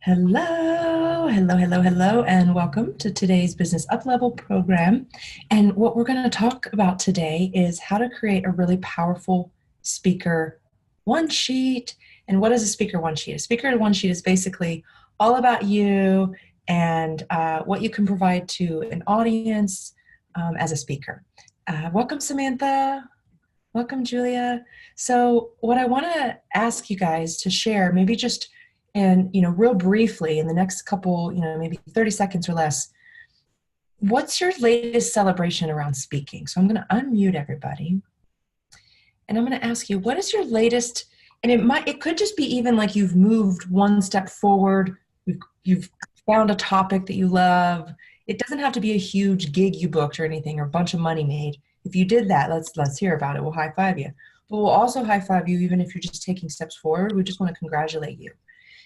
Hello, hello, hello, hello, and welcome to today's Business Uplevel program. And what we're going to talk about today is how to create a really powerful speaker one sheet. And what is a speaker one sheet? A speaker one sheet is basically all about you and what you can provide to an audience as a speaker. Welcome, Samantha. Welcome, Julia. So what I want to ask you guys to share, maybe just real briefly in the next couple, maybe 30 seconds or less, what's your latest celebration around speaking? So I'm going to unmute everybody and I'm going to ask you, what is your latest, and it could just be even like you've moved one step forward, you've found a topic that you love. It doesn't have to be a huge gig you booked or anything or a bunch of money made. If you did that, let's hear about it. We'll high five you. But we'll also high five you even if you're just taking steps forward. We just want to congratulate you.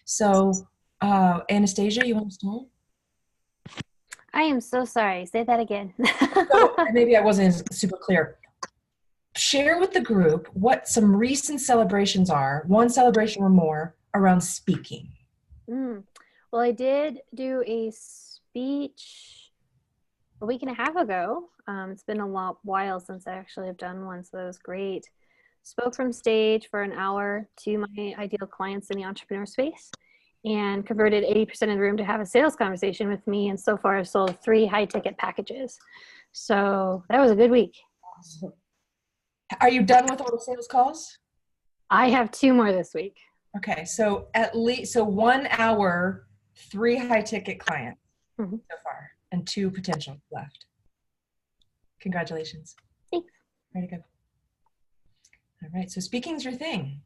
So, Anastasia, you want to start? I am so sorry. Say that again. So maybe I wasn't super clear. Share with the group what some recent celebrations are, one celebration or more, around speaking. Well, I did do a speech a week and a half ago. It's been a while since I actually have done one, so that was great. Spoke from stage for an hour to my ideal clients in the entrepreneur space and converted 80% of the room to have a sales conversation with me. And so far I've sold 3 high-ticket packages. So that was a good week. Awesome. Are you done with all the sales calls? I have 2 more this week. Okay, so at least 1 hour, 3 high-ticket clients so far, and 2 potential left. Congratulations. Thanks. Very good. All right, so speaking's your thing.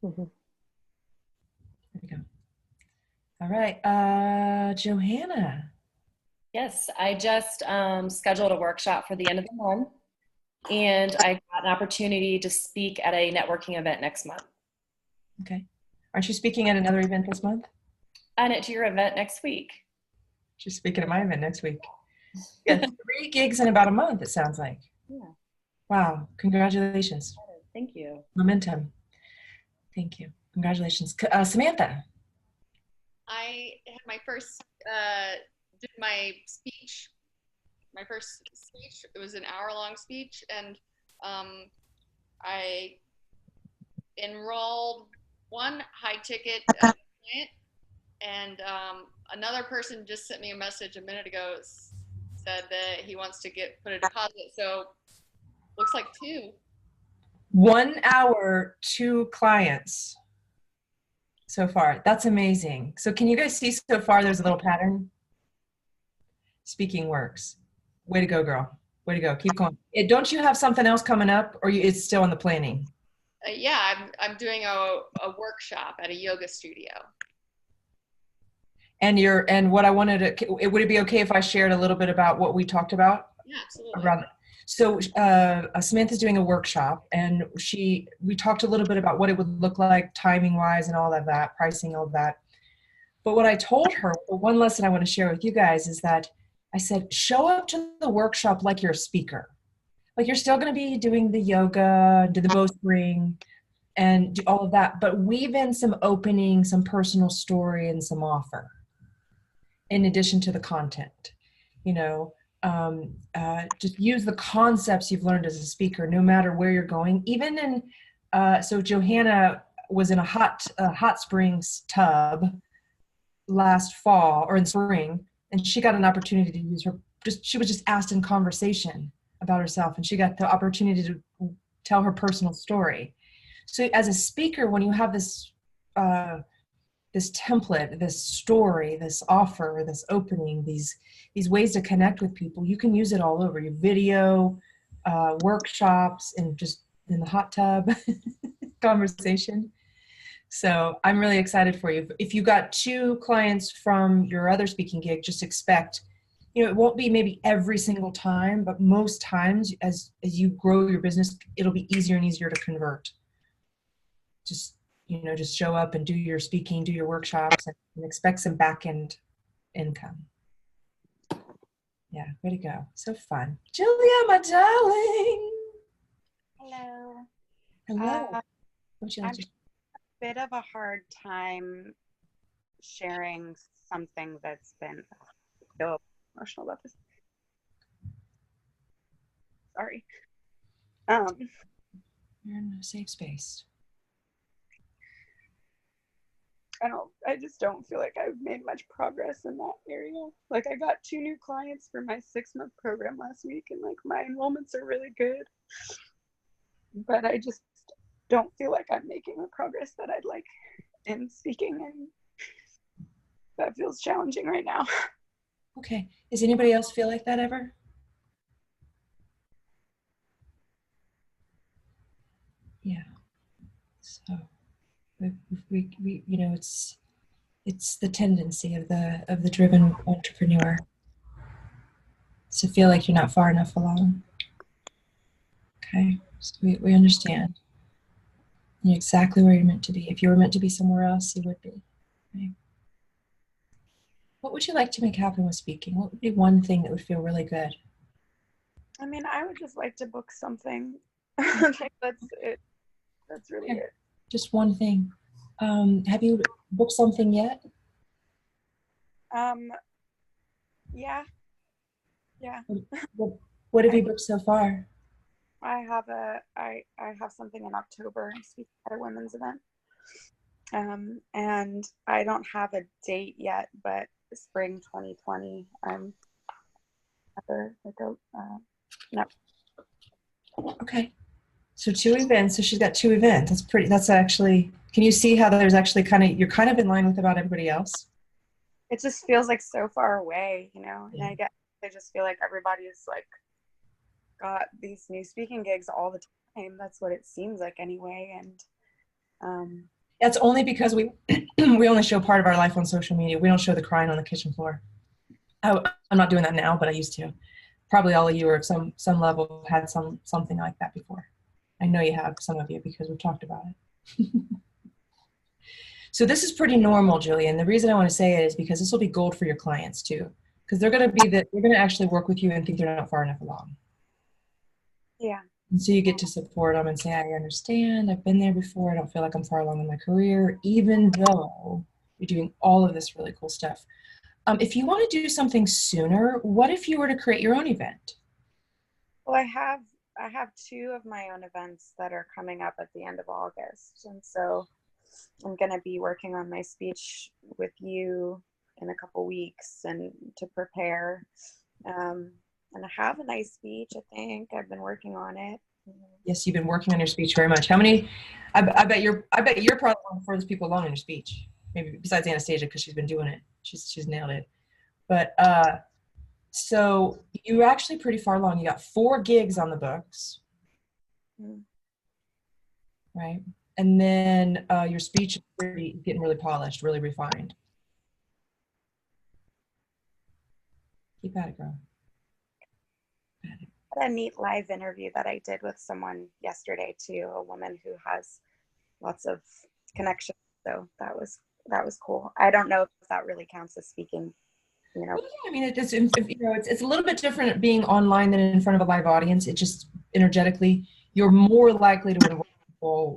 There we go. All right, Johanna. Yes, I just scheduled a workshop for the end of the month, and I got an opportunity to speak at a networking event next month. Okay. Aren't you speaking at another event this month? And at your event next week. She's speaking at my event next week. Yeah, 3 gigs in about a month, it sounds like. Yeah. Wow, congratulations. Thank you. Momentum. Thank you. Congratulations. Samantha. I had my first, did my speech, my first speech. It was an hour-long speech, and I enrolled 1 high-ticket client, and another person just sent me a message a minute ago, said that he wants to put a deposit, so looks like 2. 1 hour, 2 clients so far. That's amazing. So can you guys see so far there's a little pattern? Speaking works. Way to go, girl. Way to go. Keep going. Don't you have something else coming up, or it's still in the planning? Yeah, I'm doing a workshop at a yoga studio. And what I wanted to, would it be okay if I shared a little bit about what we talked about? Yeah, absolutely. So Samantha's doing a workshop, and we talked a little bit about what it would look like timing wise and all of that, pricing, all of that. But what I told her, the one lesson I want to share with you guys is that I said, show up to the workshop like you're a speaker. Like you're still going to be doing the yoga, do the bowstring, and do all of that, but weave in some opening, some personal story, and some offer in addition to the content. Just use the concepts you've learned as a speaker, no matter where you're going. Even in, so Johanna was in a hot springs tub last fall or in spring, and she got an opportunity to use she was just asked in conversation about herself, and she got the opportunity to tell her personal story. So as a speaker, when you have this template, this story, this offer, this opening, these ways to connect with people, you can use it all over your video, workshops, and just in the hot tub conversation. So I'm really excited for you. If you got 2 clients from your other speaking gig, just expect, it won't be maybe every single time, but most times as you grow your business, it'll be easier and easier to convert. Just show up and do your speaking, do your workshops, and expect some back-end income. Yeah, way to go. So fun. Julia, my darling. Hello. Hello. I'm having a bit of a hard time sharing something that's been so emotional about this. Sorry. You're in a safe space. I just don't feel like I've made much progress in that area. Like, I got 2 new clients for my 6-month program last week, and like my enrollments are really good, but I just don't feel like I'm making the progress that I'd like in speaking, and that feels challenging right now. Okay. Does anybody else feel like that ever? Yeah. So we you know, it's the tendency of the driven entrepreneur to feel like you're not far enough along. Okay. So we understand. You're exactly where you're meant to be. If you were meant to be somewhere else, you would be. Okay. What would you like to make happen with speaking? What would be one thing that would feel really good? I mean, I would just like to book something. Like, that's it. That's really Okay. it. Just one thing. Have you booked something yet? Yeah. What have you booked so far? I have something in October. I'm speaking at a women's event. And I don't have a date yet, but spring 2020, I'm no. Okay. So 2 events. So she's got 2 events. That's actually, can you see how there's actually you're kind of in line with about everybody else? It just feels like so far away, you know, and Yeah. I just feel like everybody's like got these new speaking gigs all the time. That's what it seems like anyway. And That's only because we we only show part of our life on social media. We don't show the crying on the kitchen floor. I'm not doing that now, but I used to. Probably all of you are at some level had something like that before. I know you have, some of you, because we've talked about it. So this is pretty normal, Julian. The reason I want to say it is because this will be gold for your clients too, because they're going to actually work with you and think they're not far enough along. yeah. And so you get to support them and say, I understand, I've been there before, I don't feel like I'm far along in my career, even though you're doing all of this really cool stuff. If you want to do something sooner, what if you were to create your own event? Well, I have 2 of my own events that are coming up at the end of August. And so I'm going to be working on my speech with you in a couple weeks and to prepare. And I have a nice speech, I think. I've been working on it. Yes, you've been working on your speech very much. How many? I bet you're probably one of the furthest people along in your speech. Maybe besides Anastasia, because she's been doing it. She's nailed it. But so you're actually pretty far along. You got 4 gigs on the books, right? And then your speech is getting really polished, really refined. Keep at it, girl. A neat live interview that I did with someone yesterday too, a woman who has lots of connections. So that was cool. I don't know if that really counts as speaking, you know. Well, yeah, I mean, it's a little bit different being online than in front of a live audience. It just energetically, you're more likely to involve people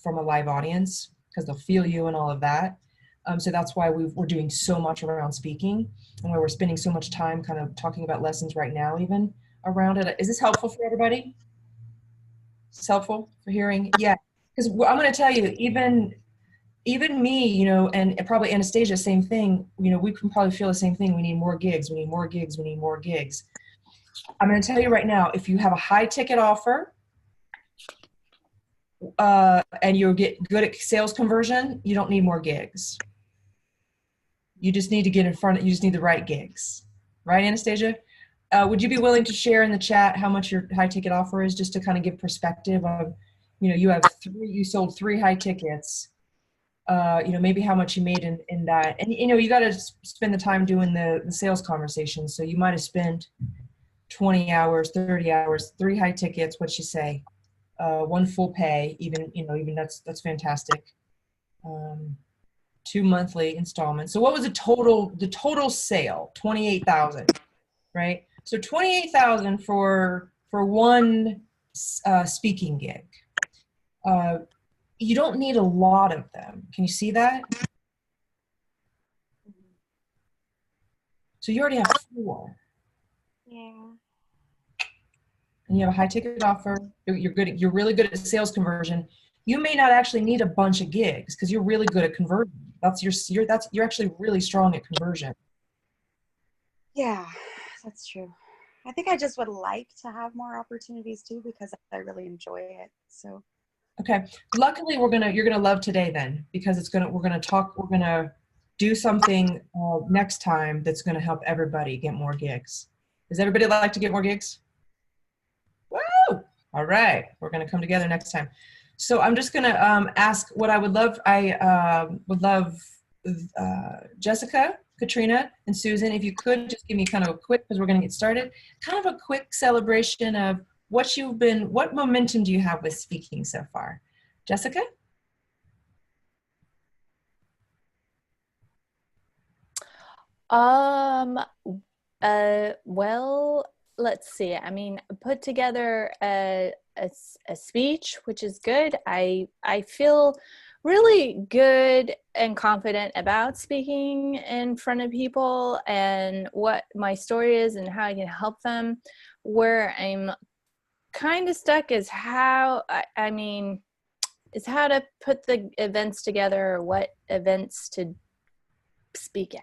from a live audience because they'll feel you and all of that. So that's why we're doing so much around speaking, and why we're spending so much time kind of talking about lessons right now, even around it. Is this helpful for everybody? Is this helpful for hearing? Yeah, because I'm going to tell you, even me, you know, and probably Anastasia, same thing. You know, we can probably feel the same thing. We need more gigs. We need more gigs. We need more gigs. I'm going to tell you right now, if you have a high ticket offer and you get good at sales conversion, you don't need more gigs. You just need to get in front. You just need the right gigs, right, Anastasia? Would you be willing to share in the chat how much your high ticket offer is, just to kind of give perspective of, you know, you sold 3 high tickets. You know, maybe how much you made in that. And, you know, you got to spend the time doing the sales conversations. So you might have spent 20 hours, 30 hours, 3 high tickets, what'd she say? 1 full pay, even that's fantastic. 2 monthly installments. So what was the total sale? 28,000, right? So 28,000 for 1 speaking gig. You don't need a lot of them. Can you see that? So you already have 4. Yeah. And you have a high ticket offer. You're really good at sales conversion. You may not actually need a bunch of gigs because you're really good at conversion. You're actually really strong at conversion. Yeah, that's true. I think I just would like to have more opportunities too because I really enjoy it. So okay. Luckily, you're gonna love today then, because we're gonna do something next time that's gonna help everybody get more gigs. Does everybody like to get more gigs? Woo! All right, we're gonna come together next time. So I'm just gonna ask what I would love. I would love Jessica, Katrina, and Susan, if you could just give me kind of a quick, because we're gonna get started, kind of a quick celebration of what momentum do you have with speaking so far? Jessica? Well, let's see. I mean, put together a speech, which is good. I feel really good and confident about speaking in front of people and what my story is and how I can help them. Where I'm kind of stuck is how to put the events together, or what events to speak at.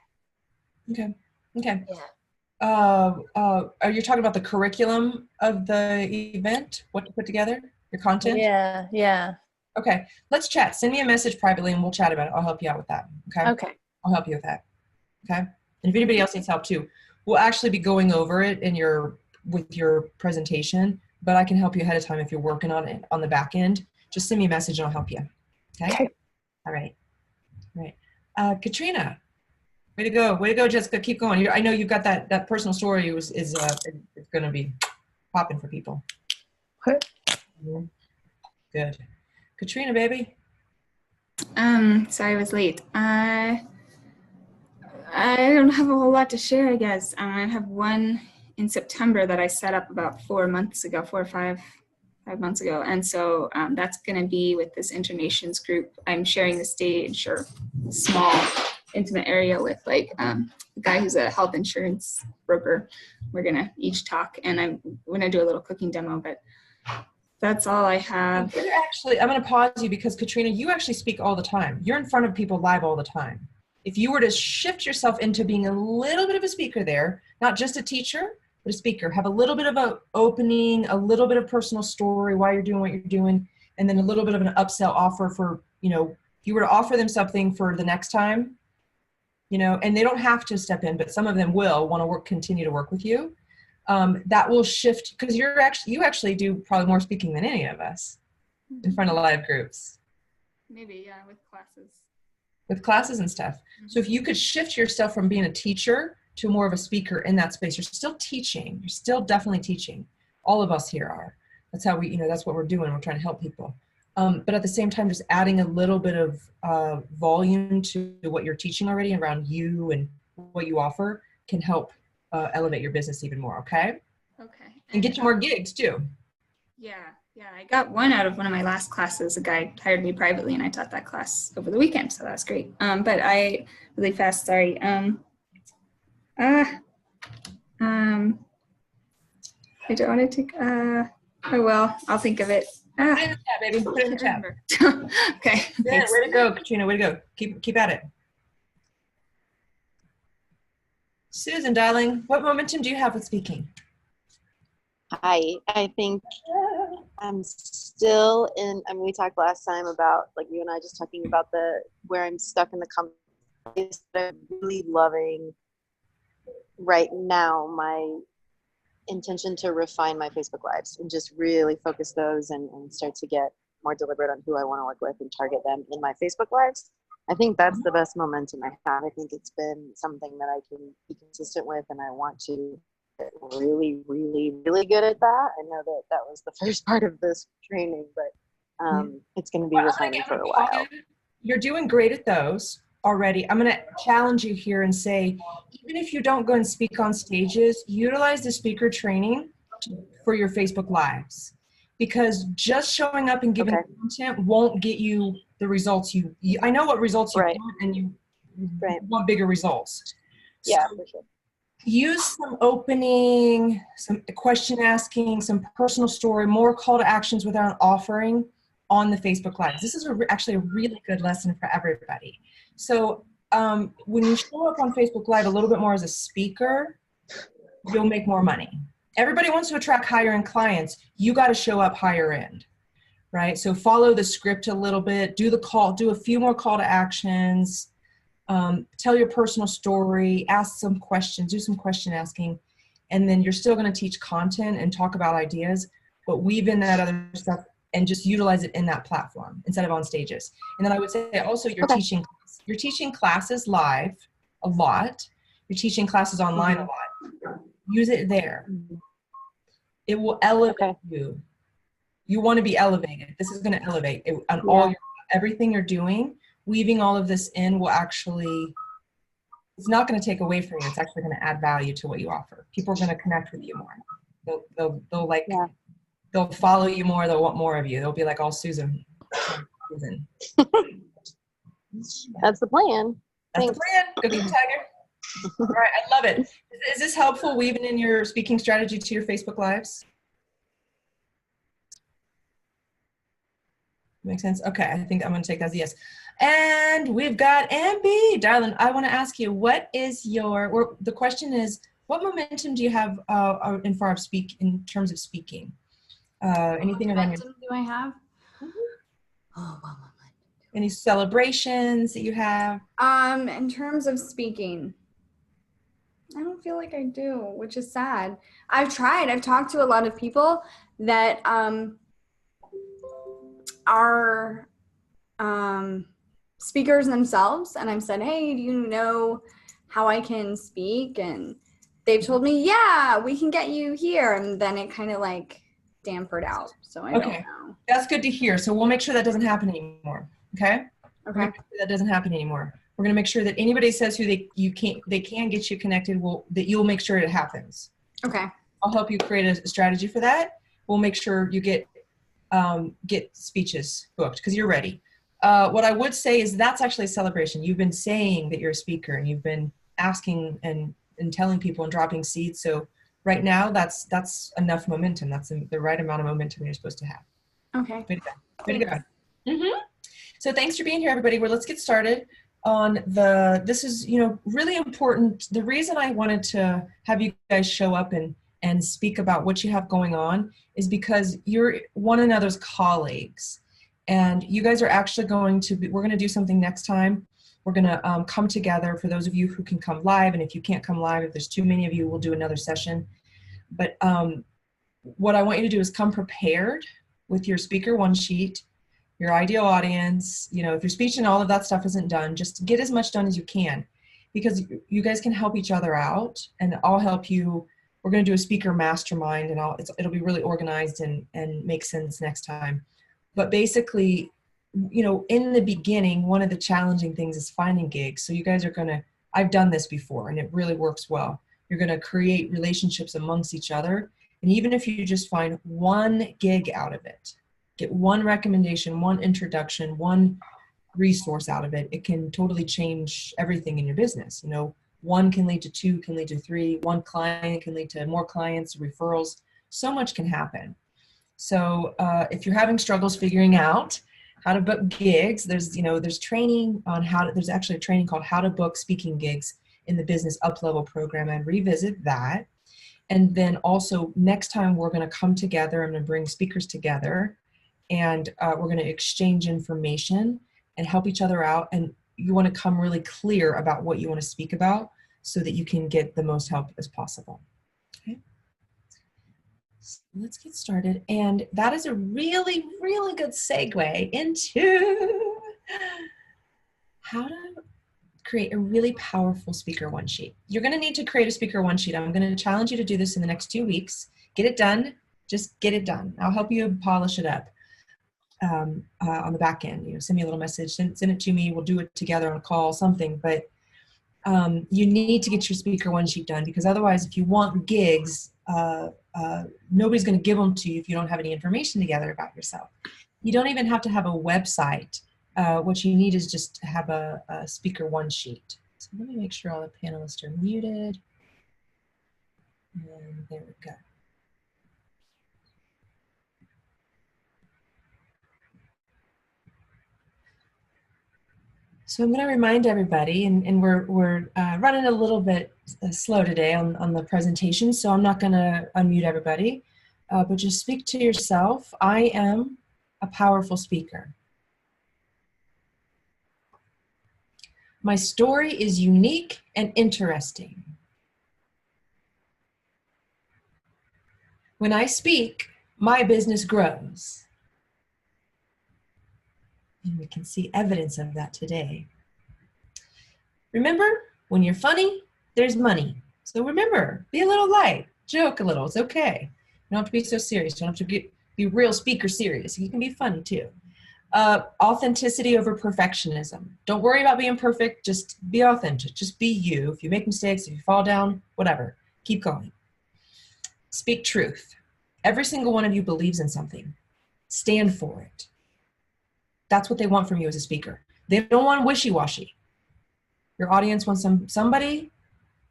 Okay. Yeah. Are you talking about the curriculum of the event? What to put together? Your content? Yeah. Okay. Let's chat. Send me a message privately and we'll chat about it. I'll help you out with that. Okay? Okay. I'll help you with that. Okay? And if anybody else needs help too, we'll actually be going over it with your presentation, but I can help you ahead of time if you're working on it on the back end. Just send me a message and I'll help you. Okay? All right. Katrina. Way to go, Jessica. Keep going. I know you've got that personal story is going to be popping for people. Good. Katrina, baby. Sorry I was late. I don't have a whole lot to share, I guess. I have one in September that I set up about 4 or 5 months ago. And so that's going to be with this Internations group. I'm sharing the stage, or small intimate area, with like a guy who's a health insurance broker. We're going to each talk, and I'm going to do a little cooking demo, but that's all I have. I'm going to pause you because Katrina, you actually speak all the time. You're in front of people live all the time. If you were to shift yourself into being a little bit of a speaker there, not just a teacher, but a speaker, have a little bit of an opening, a little bit of personal story, why you're doing what you're doing, and then a little bit of an upsell offer for, if you were to offer them something for the next time, and they don't have to step in, but some of them will want to continue to work with you. That will shift, because you actually do probably more speaking than any of us in front of live groups. Maybe, yeah, with classes. With classes and stuff. Mm-hmm. So if you could shift yourself from being a teacher to more of a speaker in that space, you're still teaching. You're still definitely teaching. All of us here are. That's how that's what we're doing. We're trying to help people. But at the same time, just adding a little bit of volume to what you're teaching already around you and what you offer can help elevate your business even more, okay? Okay. And get you more gigs too. Yeah, I got one out of one of my last classes. A guy hired me privately and I taught that class over the weekend, so that was great. But really fast, sorry. I don't want to take, oh well, I'll think of it. Put it in the chat, baby. Put it in the chat. Okay. Yeah, way to go, Katrina. Way to go. Keep at it. Susan, darling, what momentum do you have with speaking? I think I'm still in, we talked last time about, like you and I just talking about where I'm stuck in the company that I'm really loving right now, my intention to refine my Facebook Lives and just really focus those and start to get more deliberate on who I want to work with and target them in my Facebook Lives. I think that's the best momentum I have. I think it's been something that I can be consistent with, and I want to get really, really, really good at that. I know that was the first part of this training, but it's going to be refining for a while. You're doing great at those already. I'm going to challenge you here and say, even if you don't go and speak on stages, utilize the speaker training for your Facebook Lives, because just showing up and giving content won't get you the results I know what results you want, and you want bigger results. Yeah, for sure. use some opening, some question asking, some personal story, more call to actions without offering on the Facebook Lives. This is actually a really good lesson for everybody. So when you show up on Facebook Live a little bit more as a speaker, you'll make more money. Everybody wants to attract higher end clients. You got to show up higher end, right? So follow the script a little bit, do a few more call to actions, tell your personal story, ask some questions, do some question asking, and then you're still going to teach content and talk about ideas, but weave in that other stuff and just utilize it in that platform instead of on stages. And then I would say also you're teaching classes live a lot. You're teaching classes online a lot. Use it there. It will elevate you. You want to be elevated. This is going to elevate it, on everything you're doing. Weaving all of this in will actually, it's not going to take away from you. It's actually going to add value to what you offer. People are going to connect with you more. They'll follow you more. They'll want more of you. They'll be like, all Susan. That's the plan. That's the plan. Go get your tiger. All right. I love it. Is this helpful weaving in your speaking strategy to your Facebook Lives? Make sense? Okay. I think I'm going to take that as a yes. And we've got Ambi. Darling, I want to ask you, the question is, what momentum do you have in terms of speaking? Anything around your... do I have? Any celebrations that you have? In terms of speaking, I don't feel like I do, which is sad. I've tried. I've talked to a lot of people that are speakers themselves, and I've said, hey, do you know how I can speak? And they've told me, yeah, we can get you here. And then it kind of like dampered out. So I don't know. That's good to hear. So we'll make sure that doesn't happen anymore. Okay? Okay. That doesn't happen anymore. We're going to make sure that anybody says who they can get you connected, that you'll make sure it happens. Okay. I'll help you create a strategy for that. We'll make sure you get speeches booked because you're ready. What I would say is that's actually a celebration. You've been saying that you're a speaker and you've been asking and telling people and dropping seeds. So right now that's enough momentum. That's the right amount of momentum you're supposed to have. Okay. Way to go. Mm-hmm. So thanks for being here, everybody. Let's get started on this is, really important. The reason I wanted to have you guys show up and speak about what you have going on is because you're one another's colleagues. And you guys are actually we're going to do something next time. We're going to come together for those of you who can come live. And if you can't come live, if there's too many of you, we'll do another session. But what I want you to do is come prepared with your speaker one sheet, your ideal audience. If your speech and all of that stuff isn't done, just get as much done as you can, because you guys can help each other out, and I'll help you. We're going to do a speaker mastermind, and it'll be really organized and make sense next time. But basically, in the beginning, one of the challenging things is finding gigs. So you guys are I've done this before and it really works well. You're going to create relationships amongst each other. And even if you just find one gig out of it, get one recommendation, one introduction, one resource out of it, it can totally change everything in your business. One can lead to two, can lead to three, one client can lead to more clients, referrals. So much can happen. So if you're having struggles figuring out how to book gigs, there's training on there's actually a training called How to Book Speaking Gigs in the Business Up-Level program, and revisit that. And then also next time we're going to come together, I'm going to bring speakers together, and we're going to exchange information and help each other out. And you want to come really clear about what you want to speak about so that you can get the most help as possible. Okay. So let's get started. And that is a really, really good segue into how to create a really powerful speaker one sheet. You're going to need to create a speaker one sheet. I'm going to challenge you to do this in the next 2 weeks. Get it done. Just get it done. I'll help you polish it up on the back end. Send me a little message, send it to me. We'll do it together on a call, something. But you need to get your speaker one sheet done, because otherwise, if you want gigs, nobody's going to give them to you if you don't have any information together about yourself. You don't even have to have a website. What you need is just to have a speaker one sheet. So let me make sure all the panelists are muted. And there we go. So I'm going to remind everybody, and we're running a little bit slow today on the presentation, so I'm not going to unmute everybody, but just speak to yourself. I am a powerful speaker. My story is unique and interesting. When I speak, my business grows. And we can see evidence of that today. Remember, when you're funny, there's money. So remember, be a little light, joke a little, it's okay. You don't have to be so serious. You don't have to be real speaker serious. You can be funny too. Authenticity over perfectionism. Don't worry about being perfect, just be authentic, just be you. If you make mistakes, if you fall down, whatever, keep going. Speak truth. Every single one of you believes in something. Stand for it. That's what they want from you as a speaker. They don't want wishy-washy. Your audience wants somebody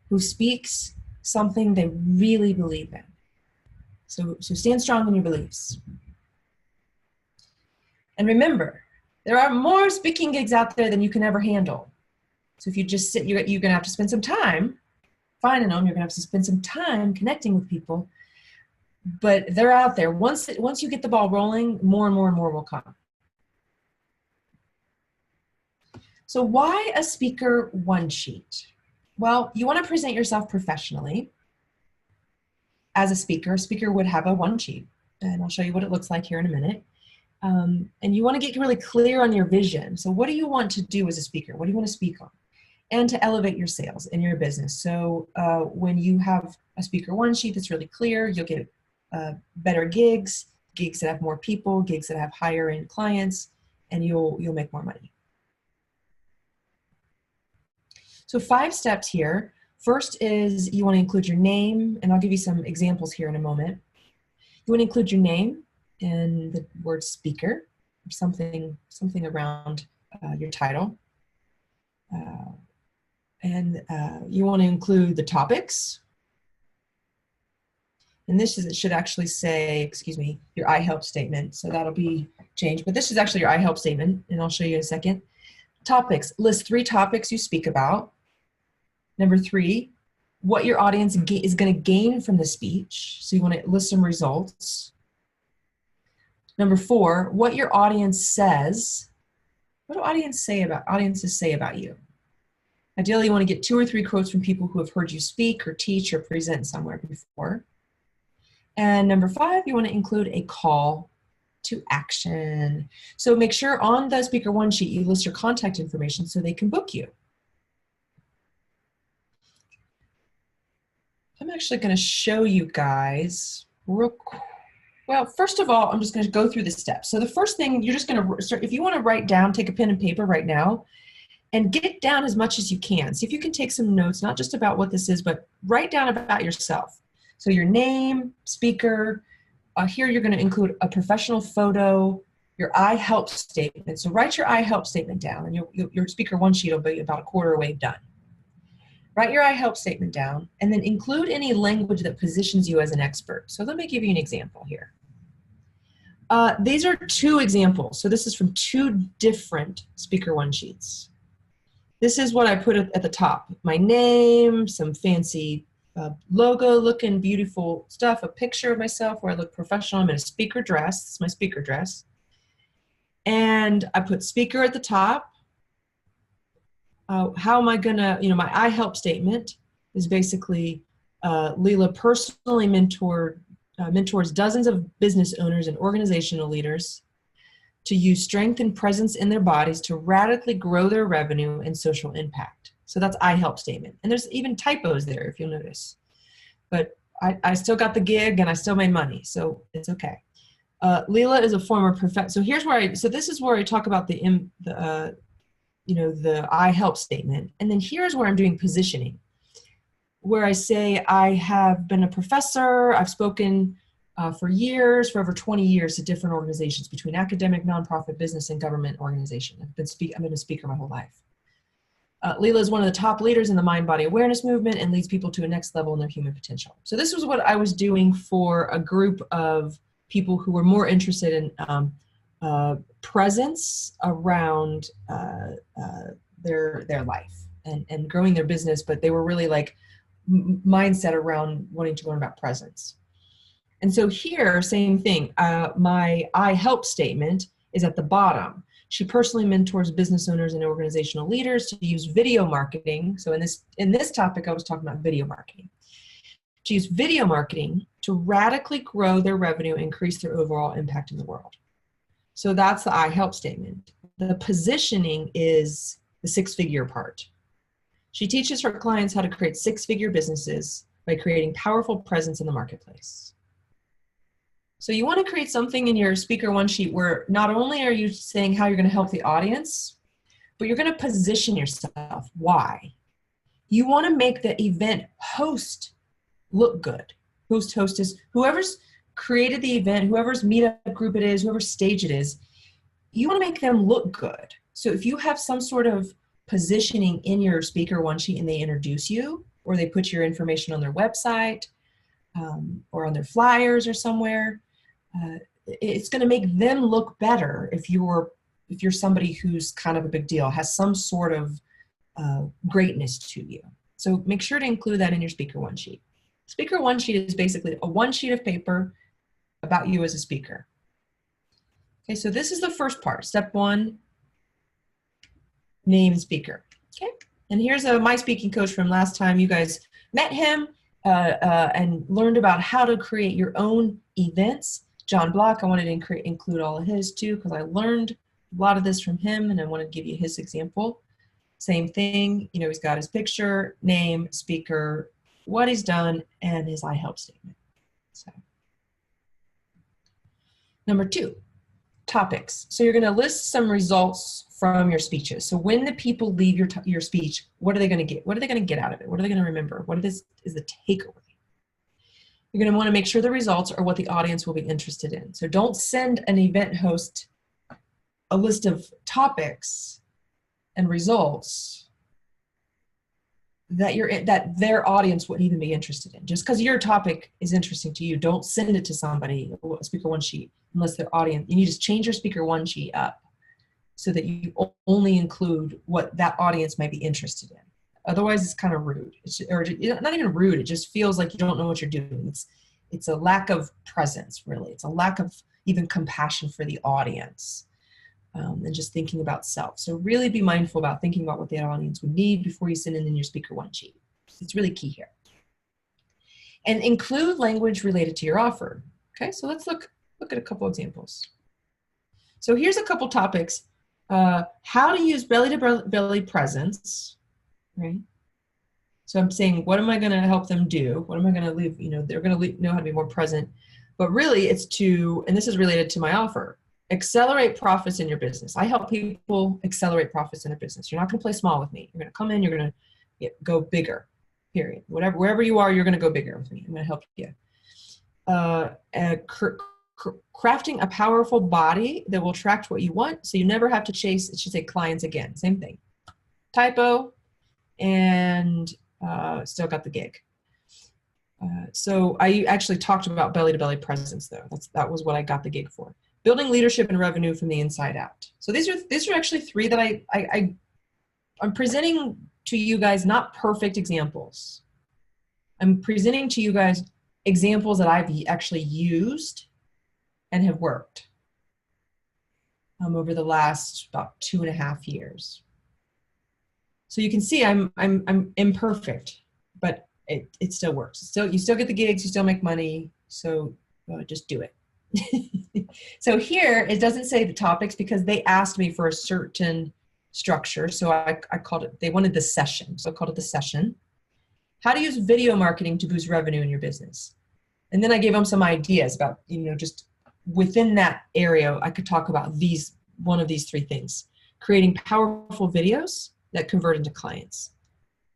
who speaks something they really believe in. So stand strong in your beliefs. And remember, there are more speaking gigs out there than you can ever handle. So if you just sit, you're going to have to spend some time finding them. You're going to have to spend some time connecting with people. But they're out there. Once you get the ball rolling, more and more and more will come. So why a speaker one sheet? Well, you want to present yourself professionally. As a speaker would have a one sheet, and I'll show you what it looks like here in a minute. And you want to get really clear on your vision. So what do you want to do as a speaker? What do you want to speak on? And to elevate your sales in your business. So when you have a speaker one sheet that's really clear, you'll get better gigs that have more people, gigs that have higher end clients, and you'll make more money. So 5 steps here. First is you want to include your name, and I'll give you some examples here in a moment. You want to include your name and the word speaker, or something around your title. And you want to include the topics. And this should actually say, excuse me, your I help statement. So that'll be changed. But this is actually your I help statement, and I'll show you in a second. Topics. List 3 topics you speak about. Number 3, what your audience is going to gain from the speech. So you want to list some results. Number 4, what your audience says. What do audiences say about you? Ideally, you want to get 2 or 3 quotes from people who have heard you speak or teach or present somewhere before. And number 5, you want to include a call to action. So make sure on the speaker one sheet, you list your contact information so they can book you. I'm actually going to show you guys real quick. Well, first of all, I'm just going to go through the steps. So the first thing, you're just going to start, if you want to write down, take a pen and paper right now and get down as much as you can. See if you can take some notes, not just about what this is, but write down about yourself. So your name, speaker, here you're going to include a professional photo, your I help statement. So write your I help statement down, and your speaker one sheet will be about a quarter way done. Write your I help statement down, and then include any language that positions you as an expert. So let me give you an example here. These are 2 examples. So this is from 2 different speaker one sheets. This is what I put at the top. My name, some fancy logo looking beautiful stuff, a picture of myself where I look professional. I'm in a speaker dress. This is my speaker dress. And I put speaker at the top. How am I gonna, my I help statement is basically Leela personally mentors dozens of business owners and organizational leaders to use strength and presence in their bodies to radically grow their revenue and social impact. So that's I help statement. And there's even typos there if you'll notice. But I still got the gig and I still made money, so it's okay. Leela is a former professor. So here's where this is where I talk about the I help statement. And then here's where I'm doing positioning, where I say I have been a professor, I've spoken for over 20 years to different organizations between academic, nonprofit, business, and government organization. I've been a speaker my whole life. Leela is one of the top leaders in the mind-body awareness movement and leads people to a next level in their human potential. So this was what I was doing for a group of people who were more interested in presence around their life and growing their business, but they were really like mindset around wanting to learn about presence. And so here, same thing, my I help statement is at the bottom. She personally mentors business owners and organizational leaders to use video marketing. So in this topic, I was talking about video marketing. To use video marketing to radically grow their revenue, increase their overall impact in the world. So that's the I help statement. The positioning is the six-figure part. She teaches her clients how to create six-figure businesses by creating powerful presence in the marketplace. So you want to create something in your speaker one sheet where not only are you saying how you're going to help the audience, but you're going to position yourself. Why? You want to make the event host look good. Hostess, whoever's created the event, whoever's meetup group it is, whoever's stage it is, you want to make them look good. So if you have some sort of positioning in your speaker one sheet and they introduce you, or they put your information on their website, or on their flyers or somewhere, it's going to make them look better if you're somebody who's kind of a big deal, has some sort of greatness to you. So make sure to include that in your speaker one sheet. Speaker one sheet is basically a one sheet of paper about you as a speaker. Okay, so this is the first part. Step one, name speaker. Okay, and here's my speaking coach from last time you guys met him and learned about how to create your own events. John Block, I wanted to include all of his too, because I learned a lot of this from him and I want to give you his example. Same thing, you know, he's got his picture, name, speaker, what he's done, and his I help statement. So, number two, topics. So you're going to list some results from your speeches. So when the people leave your speech, what are they going to get? What are they going to get out of it? What are they going to remember? What is the takeaway? You're going to want to make sure the results are what the audience will be interested in. So don't send an event host a list of topics and results that their audience wouldn't even be interested in. Just because your topic is interesting to you, don't send it to somebody, a speaker one sheet, unless their audience, you need to change your speaker one sheet up so that you only include what that audience might be interested in. Otherwise, it's kind of rude. Or not even rude, it just feels like you don't know what you're doing. It's a lack of presence, really. It's a lack of even compassion for the audience. And just thinking about self. So really be mindful about thinking about what the audience would need before you send in your speaker one sheet. It's really key here. And include language related to your offer. Okay, so let's look at a couple examples. So here's a couple topics. How to use belly-to-belly presence, right? So I'm saying, what am I going to help them do? What am I going to leave? You know, they're going to know how to be more present. But really it's and this is related to my offer, accelerate profits in your business. I help people accelerate profits in their business. You're not going to play small with me. You're going to come in, you're going to go bigger, period. Wherever you are, you're going to go bigger with me. I'm going to help you. Crafting a powerful body that will attract what you want, so you never have to chase, it should say clients again. Same thing. Typo, and still got the gig. So I actually talked about belly-to-belly presence, though. That was what I got the gig for. Building leadership and revenue from the inside out. So these are actually three that I'm presenting to you guys, not perfect examples. I'm presenting to you guys examples that I've actually used and have worked over the last about 2.5 years. So you can see I'm imperfect, but it still works. You still get the gigs, you still make money. So just do it. So here it doesn't say the topics because they asked me for a certain structure. So I called it, they wanted the session. So I called it the session. How to use video marketing to boost revenue in your business. And then I gave them some ideas about, just within that area, I could talk about one of these three things: creating powerful videos that convert into clients,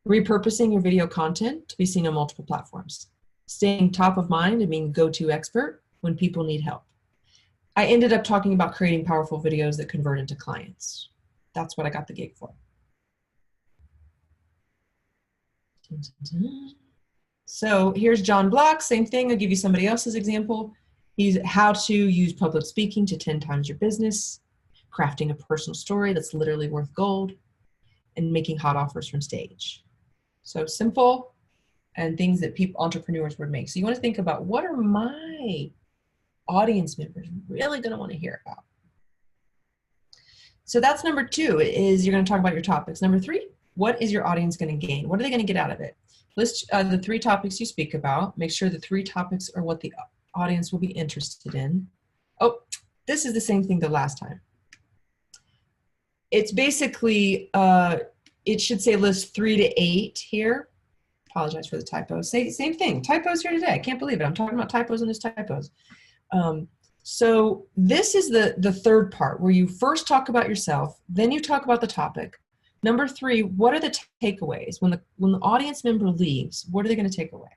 repurposing your video content to be seen on multiple platforms, staying top of mind and being go-to expert when people need help. I ended up talking about creating powerful videos that convert into clients. That's what I got the gig for. So here's John Block, same thing. I'll give you somebody else's example. He's how to use public speaking to 10 times your business, crafting a personal story that's literally worth gold, and making hot offers from stage. So simple and things that entrepreneurs would make. So you want to think about, what are my audience members really going to want to hear about? So that's number 2, is you're going to talk about your topics. Number 3, what is your audience going to gain? What are they going to get out of it? List the 3 topics you speak about. Make sure the 3 topics are what the audience will be interested in. Oh, this is the same thing the last time. It's basically, it should say list 3 to 8 here. Apologize for the typos. Same thing, typos here today. I can't believe it. I'm talking about typos and there's typos. So this is the 3rd part, where you first talk about yourself, then you talk about the topic. Number 3, what are the takeaways? When the audience member leaves, what are they going to take away?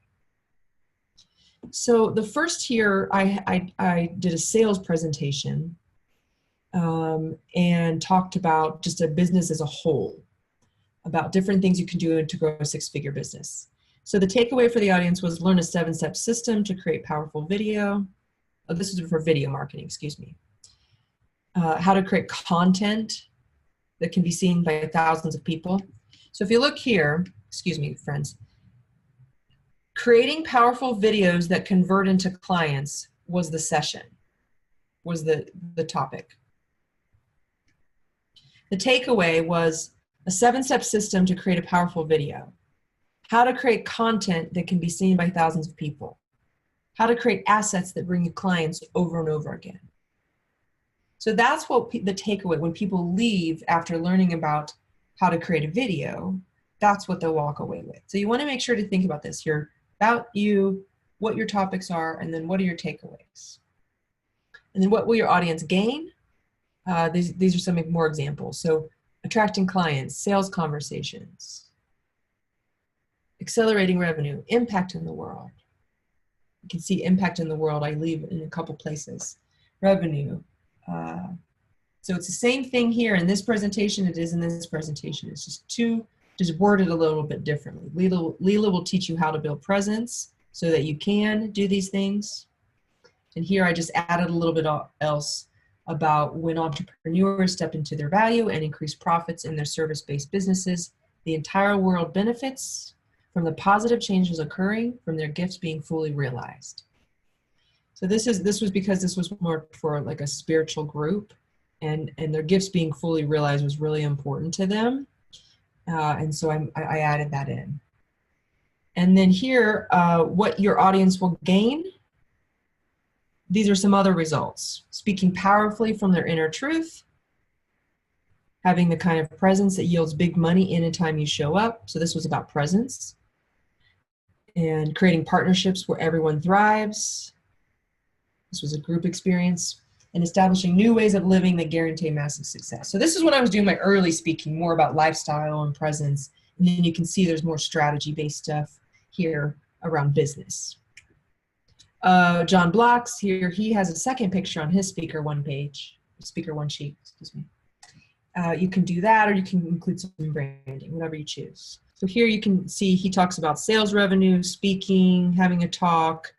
So the first here, I did a sales presentation and talked about just a business as a whole, about different things you can do to grow a 6-figure business. So the takeaway for the audience was learn a 7-step system to create powerful video. Oh, this is for video marketing, excuse me. How to create content that can be seen by thousands of people. So if you look here, excuse me, friends, creating powerful videos that convert into clients was the session, was the topic. The takeaway was a 7-step system to create a powerful video. How to create content that can be seen by thousands of people. How to create assets that bring you clients over and over again. So that's what the takeaway, when people leave after learning about how to create a video, that's what they'll walk away with. So you want to make sure to think about this here, about you, what your topics are, and then what are your takeaways. And then what will your audience gain? These are some more examples. So attracting clients, sales conversations, accelerating revenue, impact in the world. You can see impact in the world. I leave in a couple places. Revenue. So it's the same thing here in this presentation it is in this presentation. It's just worded a little bit differently. Leela will teach you how to build presence so that you can do these things. And here I just added a little bit else about when entrepreneurs step into their value and increase profits in their service-based businesses, the entire world benefits from the positive changes occurring from their gifts being fully realized. So this was because this was more for like a spiritual group, and their gifts being fully realized was really important to them. And so I added that in. And then here, what your audience will gain. These are some other results. Speaking powerfully from their inner truth, having the kind of presence that yields big money anytime you show up. So this was about presence. And creating partnerships where everyone thrives. This was a group experience. And establishing new ways of living that guarantee massive success. So this is when I was doing my early speaking, more about lifestyle and presence. And then you can see there's more strategy-based stuff here around business. John Blocks here, he has a second picture on his speaker one sheet, excuse me. You can do that, or you can include some branding, whatever you choose. So here you can see he talks about sales revenue, speaking, having a talk,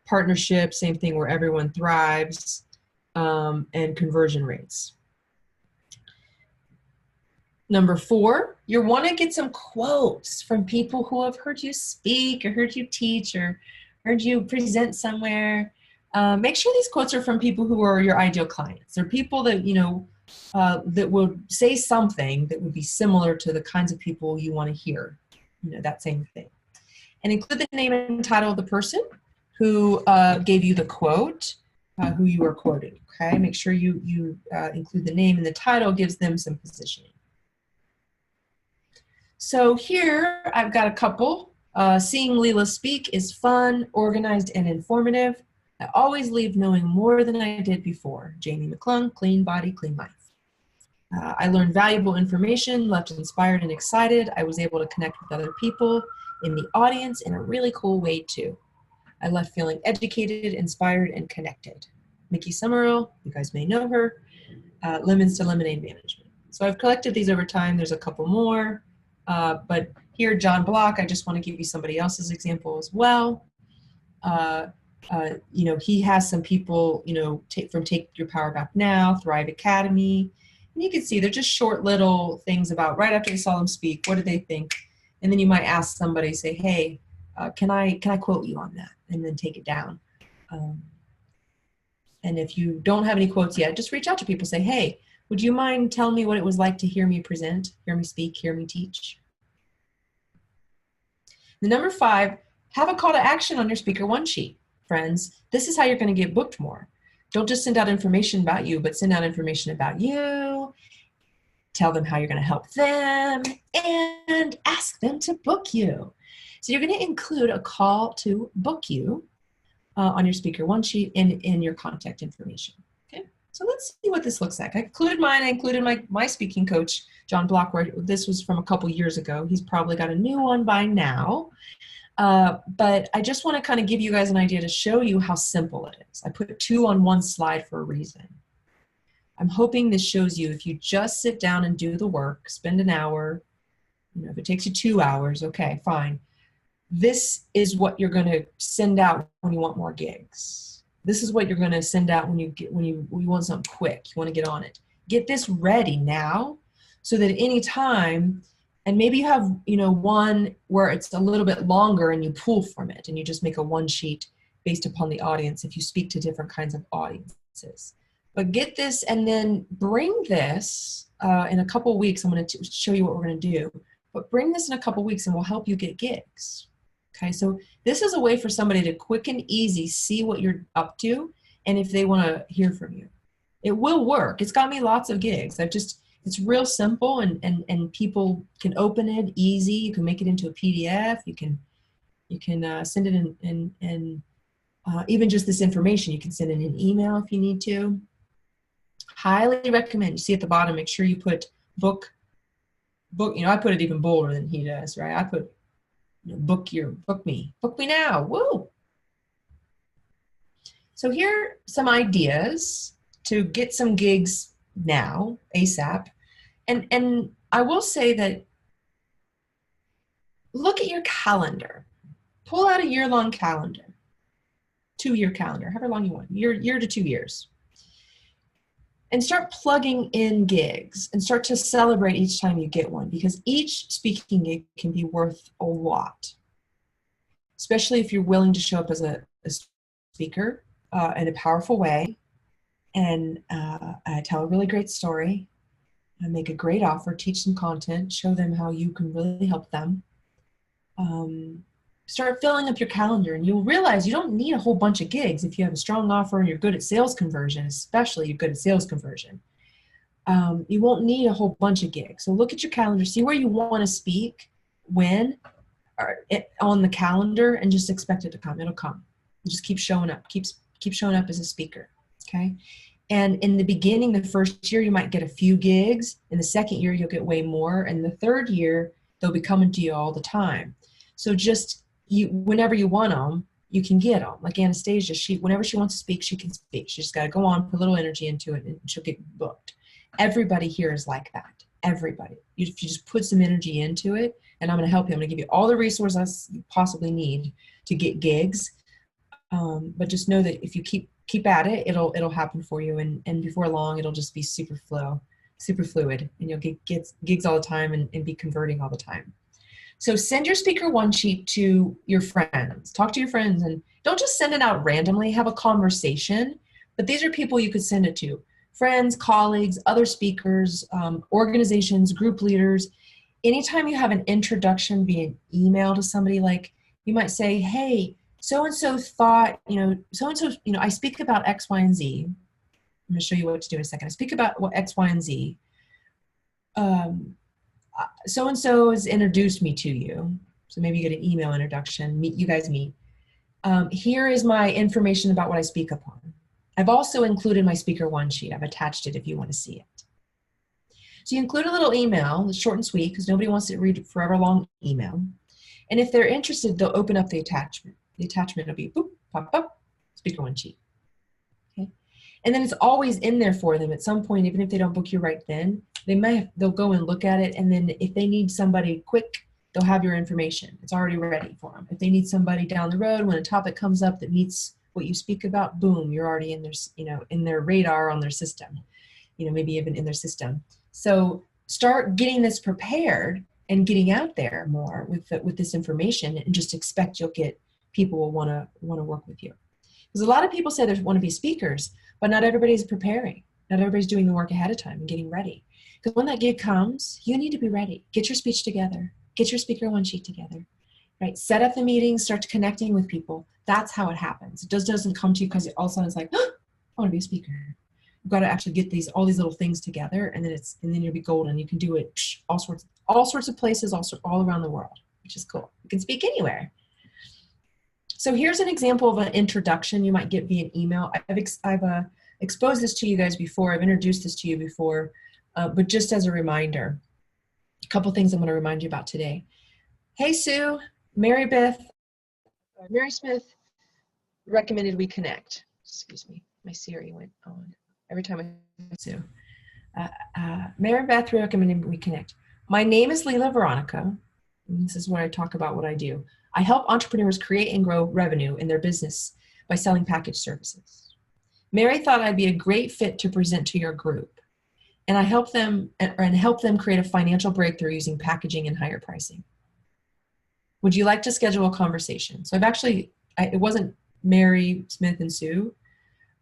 partnership, same thing where everyone thrives, and conversion rates. Number 4, you want to get some quotes from people who have heard you speak or heard you teach or heard you present somewhere. Make sure these quotes are from people who are your ideal clients. They're people that, that will say something that would be similar to the kinds of people you want to hear, that same thing. And include the name and title of the person who gave you the quote, who you are quoting, okay? Make sure you include the name, and the title gives them some positioning. So here I've got a couple. Seeing Leela speak is fun, organized, and informative. I always leave knowing more than I did before. Jamie McClung, Clean Body, Clean Life. I learned valuable information, left inspired and excited. I was able to connect with other people in the audience in a really cool way too. I left feeling educated, inspired, and connected. Mickey Summerall, you guys may know her, Lemons to Lemonade Management. So I've collected these over time. There's a couple more, but here, John Block, I just want to give you somebody else's example as well. You know, he has some people, you know, from Take Your Power Back Now, Thrive Academy. And you can see they're just short little things about right after you saw them speak, what did they think? And then you might ask somebody, say, hey, can I quote you on that? And then take it down. And if you don't have any quotes yet, just reach out to people, say, hey, would you mind telling me what it was like to hear me present, hear me speak, hear me teach? The number 5, have a call to action on your Speaker One sheet. Friends, this is how you're going to get booked more. Don't just send out information about you, but send out information about you. Tell them how you're going to help them and ask them to book you. So you're going to include a call to book you on your Speaker One sheet and in your contact information. Okay, so let's see what this looks like. I included mine. I included my speaking coach, John Block. This was from a couple years ago. He's probably got a new one by now. But I just want to kind of give you guys an idea to show you how simple it is. I put 2 on one slide for a reason. I'm hoping this shows you if you just sit down and do the work, spend an hour, you know, if it takes you 2 hours, okay, fine. This is what you're going to send out when you want more gigs. This is what you're going to send out when you want something quick, you want to get on it. Get this ready now so that any time. And maybe you have, you know, one where it's a little bit longer and you pull from it and you just make a one sheet based upon the audience if you speak to different kinds of audiences. But get this and then bring this in a couple weeks. I'm going to show you what we're going to do. But bring this in a couple weeks and we'll help you get gigs. Okay, so this is a way for somebody to quick and easy see what you're up to and if they want to hear from you. It will work. It's got me lots of gigs. It's real simple and people can open it easy. You can make it into a PDF. You can send it in even just this information, you can send it in an email if you need to. Highly recommend. You see at the bottom, make sure you put book, you know, I put it even bolder than he does, right? I put, you know, book me now, woo! So here are some ideas to get some gigs now, ASAP. And I will say that look at your calendar. Pull out a year-long calendar, 2-year calendar, however long you want, year to 2 years. And start plugging in gigs and start to celebrate each time you get one because each speaking gig can be worth a lot, especially if you're willing to show up as a speaker in a powerful way and tell a really great story. Make a great offer, teach some content, show them how you can really help them. Start filling up your calendar and you'll realize you don't need a whole bunch of gigs if you have a strong offer and you're good at sales conversion, especially you're good at sales conversion. You won't need a whole bunch of gigs. So look at your calendar, see where you want to speak, when, on the calendar, and just expect it to come. It'll come. You just keep showing up, keep showing up as a speaker, okay? And in the beginning, the first year, you might get a few gigs. In the second year, you'll get way more. And the third year, they'll be coming to you all the time. So just whenever you want them, you can get them. Like Anastasia, whenever she wants to speak, she can speak. She just got to go on, put a little energy into it, and she'll get booked. Everybody here is like that. Everybody. If you just put some energy into it, and I'm going to help you. I'm going to give you all the resources you possibly need to get gigs. But just know that if you keep at it, it'll happen for you, and before long it'll just be super fluid, and you'll get gigs all the time and be converting all the time. So send your Speaker One sheet to your friends. Talk to your friends, and don't just send it out randomly. Have a conversation. But these are people you could send it to: friends, colleagues, other speakers, organizations, group leaders. Anytime you have an introduction via email to somebody, like you might say, hey, so-and-so thought, so-and-so, I speak about X, Y, and Z. I'm going to show you what to do in a second. I speak about what X, Y, and Z. So-and-so has introduced me to you. So maybe you get an email introduction, you guys meet. Here is my information about what I speak upon. I've also included my Speaker One sheet. I've attached it if you want to see it. So you include a little email, it's short and sweet, because nobody wants to read a forever long email. And if they're interested, they'll open up the attachment. The attachment will be, boop, pop up, Speaker One sheet. Okay? And then it's always in there for them at some point, even if they don't book you right then. They'll go and look at it, and then if they need somebody quick they'll have your information. It's already ready for them. If they need somebody down the road, when a topic comes up that meets what you speak about, boom, you're already in their, in their radar, on their system, maybe even in their system. So start getting this prepared and getting out there more with this information, and just expect you'll get people will want to work with you. Because a lot of people say they want to be speakers, but not everybody's preparing. Not everybody's doing the work ahead of time and getting ready. Because when that gig comes, you need to be ready. Get your speech together. Get your speaker one sheet together. Right? Set up the meetings. Start connecting with people. That's how it happens. It doesn't come to you because all of a sudden it's like, oh, I want to be a speaker. You've got to actually get all these little things together, and then you'll be golden. You can do it all sorts of places, all around the world, which is cool. You can speak anywhere. So here's an example of an introduction you might get via email. I've exposed this to you guys before. I've introduced this to you before, but just as a reminder, a couple things I'm going to remind you about today. Hey, Sue, Mary Smith recommended we connect. Excuse me, my Siri went on every time I Sue. Mary Beth recommended we connect. My name is Leela Veronica. And this is where I talk about what I do. I help entrepreneurs create and grow revenue in their business by selling package services. Mary thought I'd be a great fit to present to your group, and I help them create a financial breakthrough using packaging and higher pricing. Would you like to schedule a conversation? So it wasn't Mary Smith and Sue,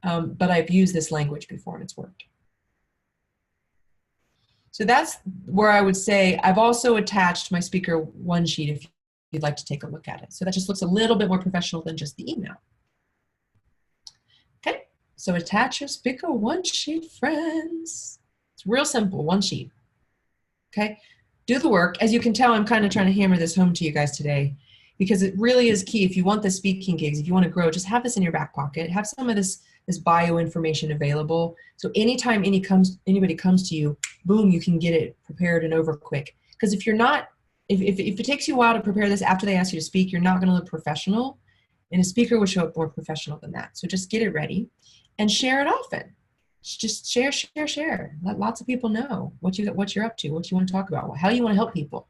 but I've used this language before and it's worked. So that's where I would say I've also attached my speaker one sheet if you'd like to take a look at it. So that just looks a little bit more professional than just the email. Okay, so attach your speaker one sheet, friends. It's real simple, one sheet. Okay, do the work. As you can tell, I'm kind of trying to hammer this home to you guys today, because it really is key. If you want the speaking gigs, if you want to grow, just have this in your back pocket. Have some of this bio information available. So anytime anybody comes to you, boom, you can get it prepared and over quick. Because if you're not, if it takes you a while to prepare this after they ask you to speak, you're not going to look professional. And a speaker will show up more professional than that. So just get it ready and share it often. Just share. Let lots of people know what you're up to, what you want to talk about, how you want to help people.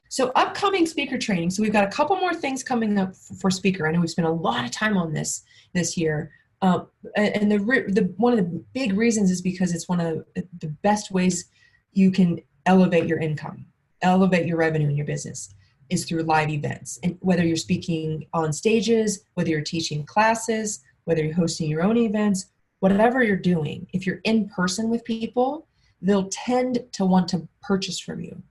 So upcoming speaker training. So we've got a couple more things coming up for speaker. I know we've spent a lot of time on this year. And one of the big reasons is because it's one of the best ways you can elevate your income, elevate your revenue in your business, is through live events. And whether you're speaking on stages, whether you're teaching classes, whether you're hosting your own events, whatever you're doing, if you're in person with people, they'll tend to want to purchase from you.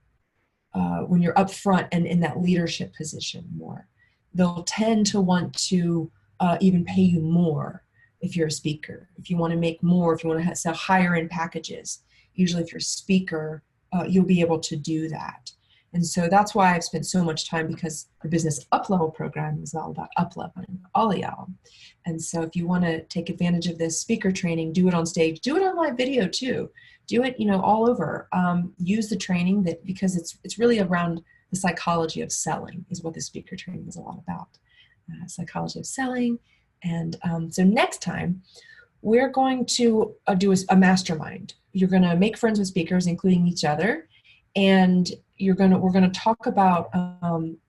When you're up front and in that leadership position more, they'll tend to want to even pay you more if you're a speaker. If you want to make more, if you want to sell higher end packages, usually if you're a speaker, you'll be able to do that. And so that's why I've spent so much time, because the Business Uplevel program is all about upleveling all of y'all. And so if you want to take advantage of this speaker training, do it on stage, do it on live video too. Do it, all over. Use the training because it's really around the psychology of selling is what the speaker training is all about. Psychology of selling. And so next time we're going to do a mastermind. You're going to make friends with speakers, including each other. And we're going to talk about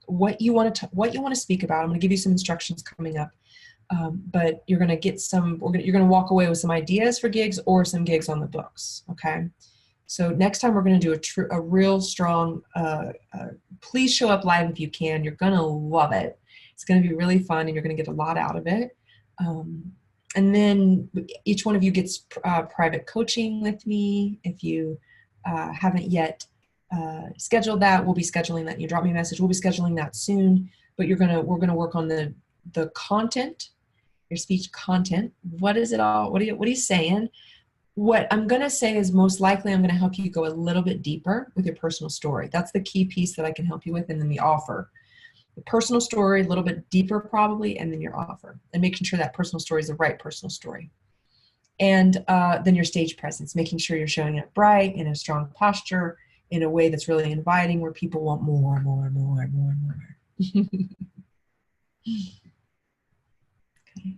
what you want to speak about. I'm going to give you some instructions coming up. But you're going to get you're going to walk away with some ideas for gigs or some gigs on the books. Okay. So next time we're going to do a real strong, please show up live if you can. You're going to love it. It's going to be really fun and you're going to get a lot out of it. And then each one of you gets private coaching with me. If you haven't yet scheduled that, we'll be scheduling that. You drop me a message. We'll be scheduling that soon, but we're going to work on the content, your speech content. What is it all? What are you saying? What I'm going to say is most likely I'm going to help you go a little bit deeper with your personal story. That's the key piece that I can help you with. And then the offer, the personal story, a little bit deeper probably, and then your offer, and making sure that personal story is the right personal story. And then your stage presence, making sure you're showing up bright, in a strong posture, in a way that's really inviting, where people want more. Okay.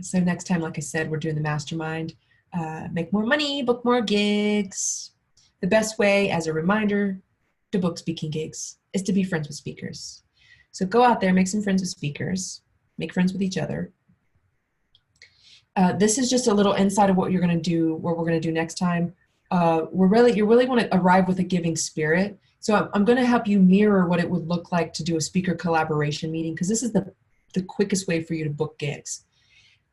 So next time, like I said, we're doing the mastermind. Make more money, book more gigs. The best way, as a reminder, to book speaking gigs is to be friends with speakers. So go out there, make some friends with speakers, make friends with each other. This is just a little insight of what you're going to do, what we're going to do next time. You really want to arrive with a giving spirit. So I'm going to help you mirror what it would look like to do a speaker collaboration meeting, because this is the quickest way for you to book gigs.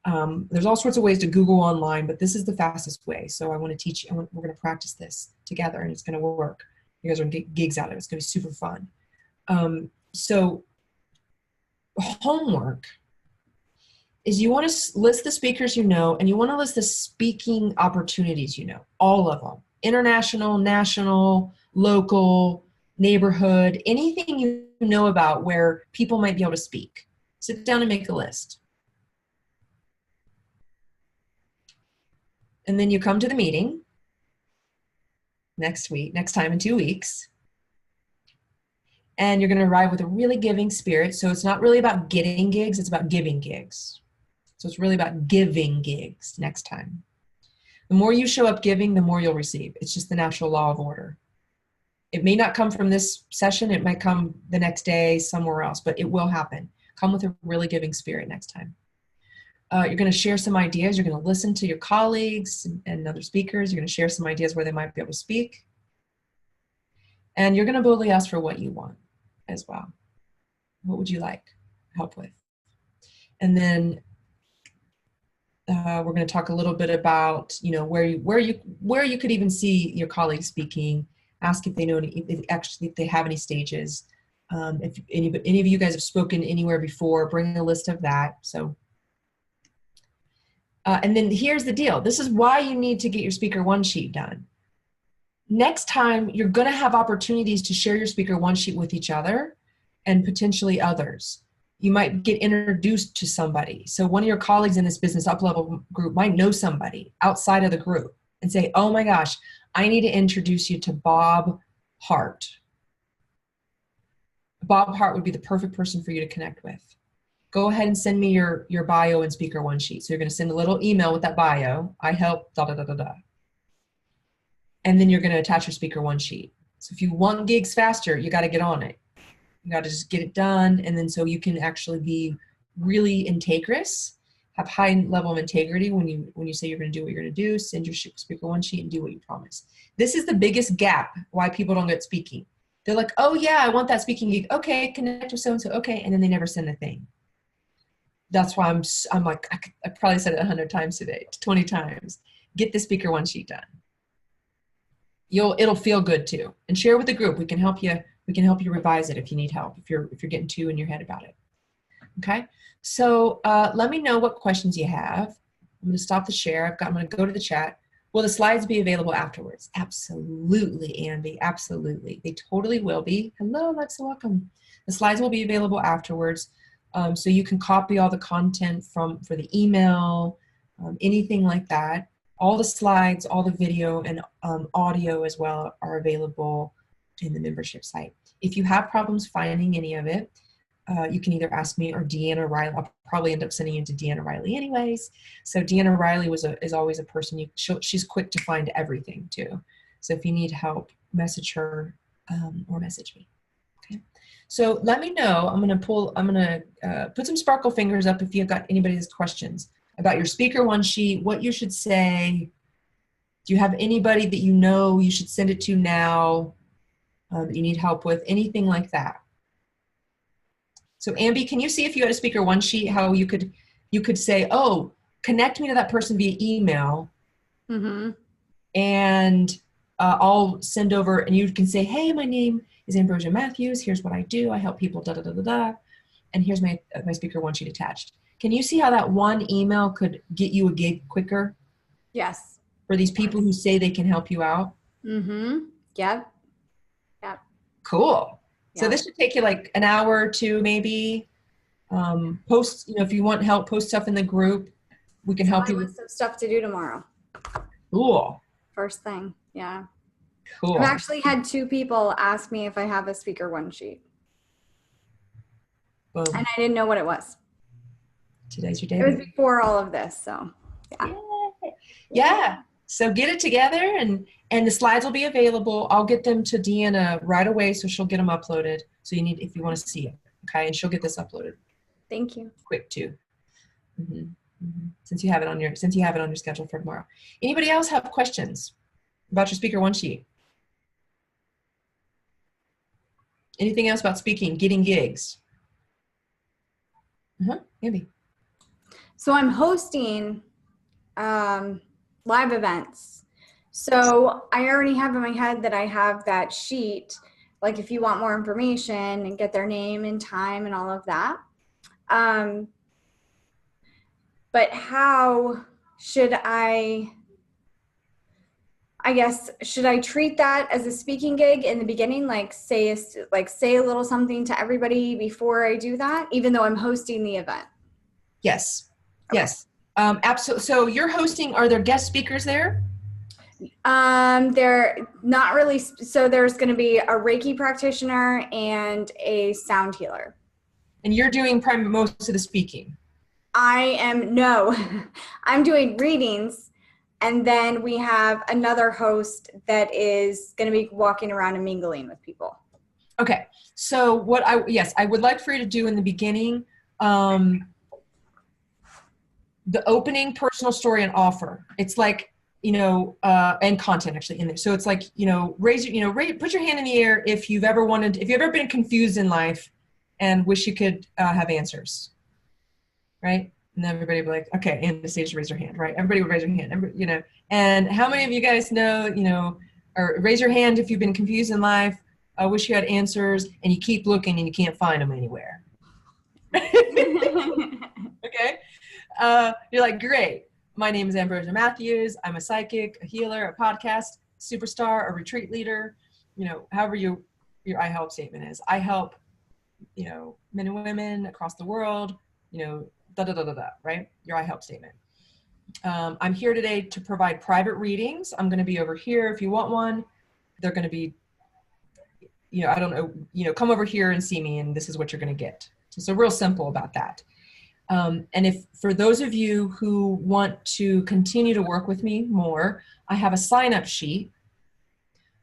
There's all sorts of ways to Google online, but this is the fastest way. So I want to teach you, we're going to practice this together, and it's going to work. You guys are going to get gigs out of it. It's going to be super fun. So homework is you want to list the speakers you know, and you want to list the speaking opportunities you know, all of them. International, national, local, neighborhood, anything you know about where people might be able to speak. Sit down and make a list. And then you come to the meeting next time in 2 weeks. And you're going to arrive with a really giving spirit. So it's not really about getting gigs, it's about giving gigs. So it's really about giving gigs next time. The more you show up giving, the more you'll receive. It's just the natural law of order. It may not come from this session. It might come the next day somewhere else, but it will happen. Come with a really giving spirit next time. You're going to share some ideas. You're going to listen to your colleagues and other speakers. You're going to share some ideas where they might be able to speak. And you're going to boldly ask for what you want as well. What would you like help with? And then we're going to talk a little bit about, where you could even see your colleagues speaking. Ask if they know if they have any stages. If any of you guys have spoken anywhere before, bring a list of that. So, and then here's the deal. This is why you need to get your speaker one sheet done. Next time, you're going to have opportunities to share your speaker one sheet with each other and potentially others. You might get introduced to somebody. So one of your colleagues in this business up-level group might know somebody outside of the group and say, oh my gosh, I need to introduce you to Bob Hart. Bob Hart would be the perfect person for you to connect with. Go ahead and send me your bio and speaker one sheet. So you're going to send a little email with that bio. I help, da, da, da, da, da. And then you're going to attach your speaker one sheet. So if you want gigs faster, you got to get on it. You got to just get it done. And then so you can actually be really integrous, have high level of integrity when you say you're going to do what you're going to do, send your speaker one sheet and do what you promise. This is the biggest gap why people don't get speaking. They're like, oh yeah, I want that speaking gig. Okay, connect with so-and-so. Okay. And then they never send a thing. That's why I'm like, I probably said it 100 times today, 20 times. Get the speaker one sheet done. It'll feel good too. And share with the group. We can help you revise it if you need help, if you're getting too in your head about it. Okay. So let me know what questions you have. I'm going to stop the share. I'm going to go to the chat. Will the slides be available afterwards? Absolutely, Andy. Absolutely. They totally will be. Hello, Alexa, welcome. The slides will be available afterwards. So you can copy all the content for the email, anything like that. All the slides, all the video and audio as well are available in the membership site. If you have problems finding any of it, you can either ask me or Deanna Riley. I'll probably end up sending you to Deanna Riley anyways. So Deanna Riley is always a person, she's quick to find everything too. So if you need help, message her or message me. Okay. So let me know. I'm going to put some sparkle fingers up if you've got anybody has questions about your speaker one sheet, what you should say. Do you have anybody that you know you should send it to now that you need help with? Anything like that. So Ambi, can you see if you had a speaker one sheet, how you could say, oh, connect me to that person via email. Mm-hmm. And I'll send over, and you can say, hey, my name is Ambrosia Matthews. Here's what I do. I help people, da, da, da, da, da. And here's my speaker one sheet attached. Can you see how that one email could get you a gig quicker? Yes. For these people who say they can help you out? Mm-hmm. Yep. Yep. Cool. Yeah. So this should take you like an hour or two maybe. Post, if you want help, post stuff in the group. We can help you with some stuff to do tomorrow. Cool. First thing. Yeah. Cool. I've actually had 2 people ask me if I have a speaker one sheet. Boom. And I didn't know what it was. Today's your day. It was before all of this, so yeah. Yeah. So get it together, and the slides will be available. I'll get them to Deanna right away, so she'll get them uploaded. So you need, if you want to see it, okay, and she'll get this uploaded. Thank you. Quick too. Since you have it on your schedule for tomorrow. Anybody else have questions about your speaker one sheet? Anything else about speaking, getting gigs? Andy. So I'm hosting live events. So I already have in my head that I have that sheet, like if you want more information and get their name and time and all of that. But how should I guess, should I treat that as a speaking gig in the beginning? Like say a little something to everybody before I do that, even though I'm hosting the event? Yes. Okay. Yes. Absolutely. So you're hosting, are there guest speakers there? They're not really. So there's going to be a Reiki practitioner and a sound healer. And you're doing most of the speaking? No, I'm doing readings. And then we have another host that is going to be walking around and mingling with people. Okay. So I would like for you to do in the beginning, the opening, personal story, and offer. It's like, and content actually in there. So it's like, put your hand in the air if you've ever been confused in life and wish you could have answers, right? And everybody would be like, okay, Anastasia, raise your hand, right? Everybody would raise their hand, And how many of you guys know, or raise your hand if you've been confused in life, wish you had answers, and you keep looking and you can't find them anywhere. Okay? You're like, great. My name is Ambrosia Matthews. I'm a psychic, a healer, a podcast superstar, a retreat leader, however your I help statement is. I help, men and women across the world, right? Your I help statement. I'm here today to provide private readings. I'm going to be over here if you want one. They're going to be, I don't know, come over here and see me, and this is what you're going to get. So real simple about that. And if for those of you who want to continue to work with me more, I have a sign-up sheet.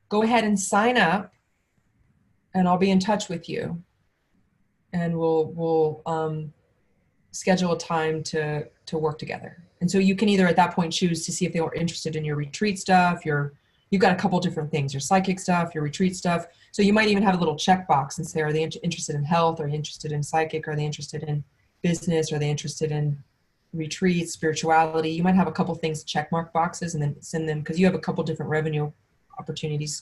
Go ahead and sign up, and I'll be in touch with you. And we'll schedule a time to work together. And so you can either at that point choose to see if they were interested in your retreat stuff. You've got a couple different things, your psychic stuff, your retreat stuff. So you might even have a little checkbox and say, are they interested in health? Are they interested in psychic? Are they interested in business? Are they interested in retreats, spirituality? You might have a couple things, checkmark boxes, and then send them, because you have a couple different revenue opportunities.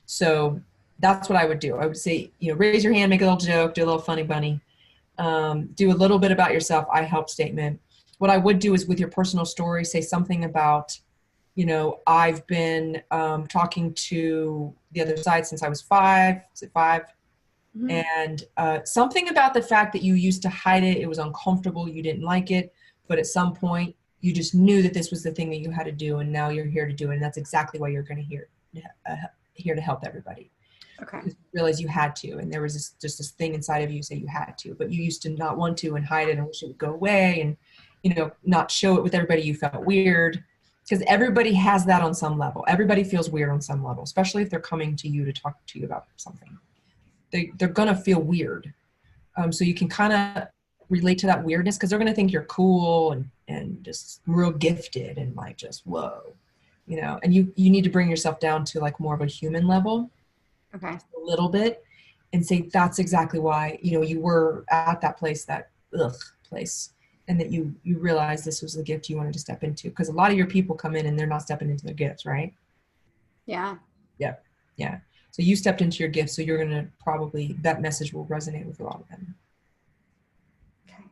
So that's what I would do. I would say, raise your hand, make a little joke, do a little funny bunny, do a little bit about yourself, I help statement. What I would do is with your personal story, say something about, I've been talking to the other side since I was 5. Is it 5? Mm-hmm. And something about the fact that you used to hide it. It was uncomfortable. You didn't like it. But at some point, you just knew that this was the thing that you had to do. And now you're here to do it. And that's exactly why you're going to here to help everybody. Okay. You realize you had to. And there was just this thing inside of you say you had to. But you used to not want to and hide it and wish it would go away. And, not show it with everybody. You felt weird. Because everybody has that on some level. Everybody feels weird on some level, especially if they're coming to you to talk to you about something. They're going to feel weird. So you can kind of relate to that weirdness because they're going to think you're cool and just real gifted and like just, whoa, and you need to bring yourself down to like more of a human level. Okay. A little bit, and say that's exactly why, you were at that place, place. And that you realize this was the gift you wanted to step into. Because a lot of your people come in and they're not stepping into their gifts, right? Yeah. Yep. Yeah. So you stepped into your gift. So you're going to probably, that message will resonate with a lot of them. Okay.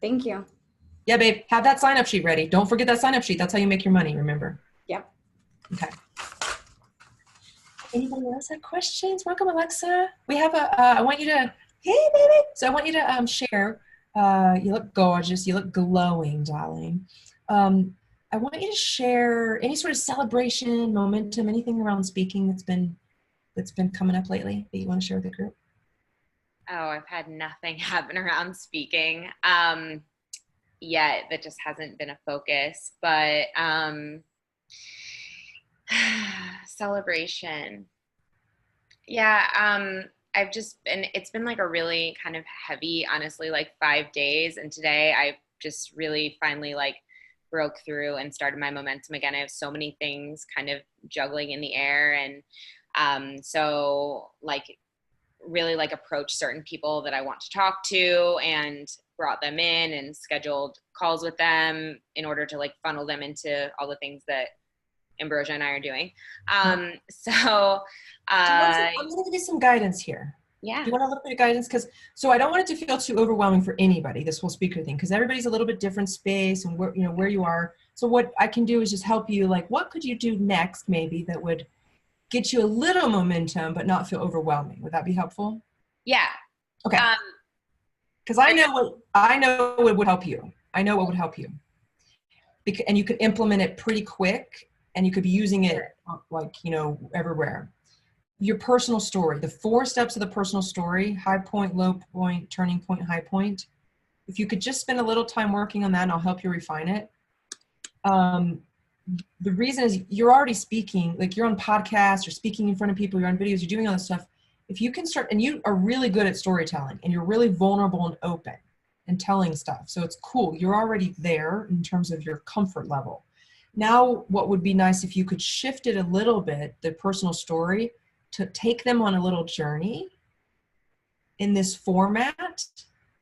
Thank you. Yeah, babe. Have that sign-up sheet ready. Don't forget that sign-up sheet. That's how you make your money, remember? Yep. Okay. Anybody else have questions? Welcome, Alexa. We have I want you to, hey, baby. So I want you to share. You look gorgeous. You look glowing, darling. I want you to share any sort of celebration, momentum, anything around speaking that's been coming up lately that you want to share with the group. Oh, I've had nothing happen around speaking yet. That just hasn't been a focus. But Celebration. Yeah, I've just been, it's been like a really kind of heavy, honestly, like 5 days. And today I just really finally like broke through and started my momentum again. I have so many things kind of juggling in the air. And so like really like approached certain people that I want to talk to and brought them in and scheduled calls with them in order to like funnel them into all the things that Ambrosia and I are doing. I'm going to give you some guidance here. Yeah. Do you want a little bit of guidance? So I don't want it to feel too overwhelming for anybody, this whole speaker thing, because everybody's a little bit different space and where you are. So what I can do is just help you, like, what could you do next maybe that would get you a little momentum but not feel overwhelming? Would that be helpful? Yeah. Okay. Because I know what would help you. I know what would help you. And you could implement it pretty quick, and you could be using it like, everywhere. Your personal story, the 4 steps of the personal story: high point, low point, turning point, high point. If you could just spend a little time working on that, and I'll help you refine it. The reason is you're already speaking, like you're on podcasts, you're speaking in front of people, you're on videos, you're doing all this stuff. If you can start, and you are really good at storytelling, and you're really vulnerable and open and telling stuff. So it's cool. You're already there in terms of your comfort level. Now, what would be nice if you could shift it a little bit, the personal story, to take them on a little journey in this format: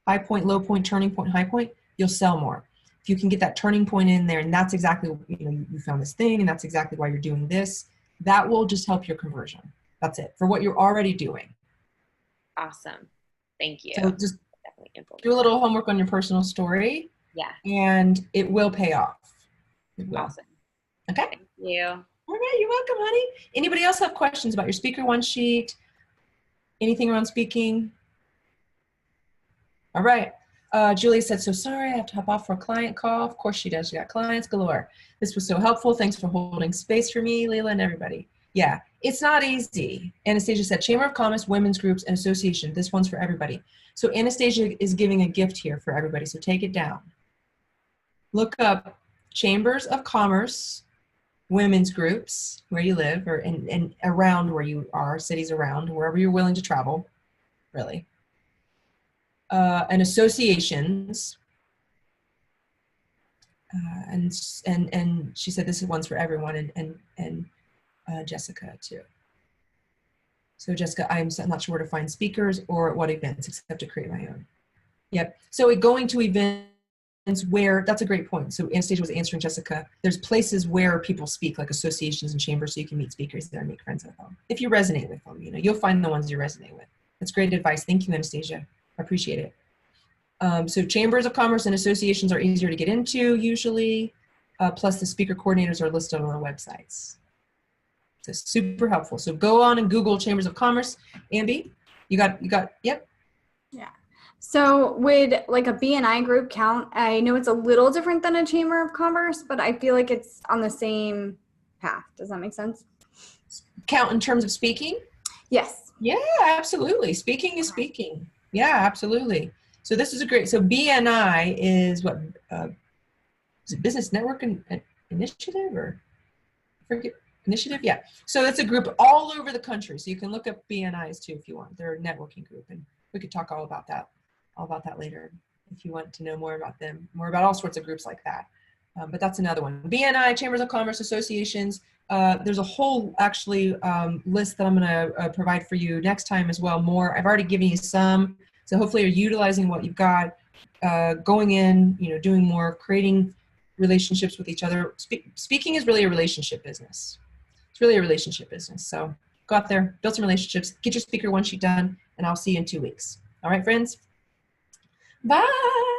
high point, low point, turning point, high point. You'll sell more. If you can get that turning point in there, and that's exactly, you found this thing, and that's exactly why you're doing this, that will just help your conversion. That's it, for what you're already doing. Awesome. Thank you. So just do a little homework on your personal story. Yeah. And it will pay off. It will. Awesome. Okay. Thank you. All right. You're welcome, honey. Anybody else have questions about your speaker one sheet? Anything around speaking? All right. Julia said, so sorry, I have to hop off for a client call. Of course she does. She got clients galore. This was so helpful. Thanks for holding space for me, Leila, and everybody. Yeah, it's not easy. Anastasia said, Chamber of Commerce, women's groups, and association. This one's for everybody. So Anastasia is giving a gift here for everybody. So take it down. Look up Chambers of Commerce, women's groups, where you live, or and around where you are, cities around, wherever you're willing to travel, really. And associations. And she said this one's for everyone, and Jessica too. So Jessica, I'm not sure where to find speakers or at what events, except to create my own. Yep. So going to events where, that's a great point. So Anastasia was answering Jessica. There's places where people speak, like associations and chambers, so you can meet speakers there and make friends with them. If you resonate with them, you'll find the ones you resonate with. That's great advice. Thank you, Anastasia. I appreciate it. So chambers of commerce and associations are easier to get into usually. Plus the speaker coordinators are listed on our websites. So super helpful. So go on and Google Chambers of Commerce. Ambi, you got, yep. Yeah. So would like a BNI group count? I know it's a little different than a Chamber of Commerce, but I feel like it's on the same path. Does that make sense? Count in terms of speaking? Yes. Yeah, absolutely. Speaking is speaking. Yeah, absolutely. So this is a great, so BNI is what, is it Business Network Initiative or I forget? Initiative, yeah. So it's a group all over the country. So you can look up BNIs too if you want. They're a networking group, and we could talk all about that later if you want to know more about them, more about all sorts of groups like that. But that's another one. BNI, Chambers of Commerce, associations. There's a whole actually list that I'm going to provide for you next time as well. More. I've already given you some. So hopefully you're utilizing what you've got, going in, doing more, creating relationships with each other. Speaking is really a relationship business. It's really a relationship business. So go out there, build some relationships, get your speaker one sheet done, and I'll see you in 2 weeks. All right, friends? Bye.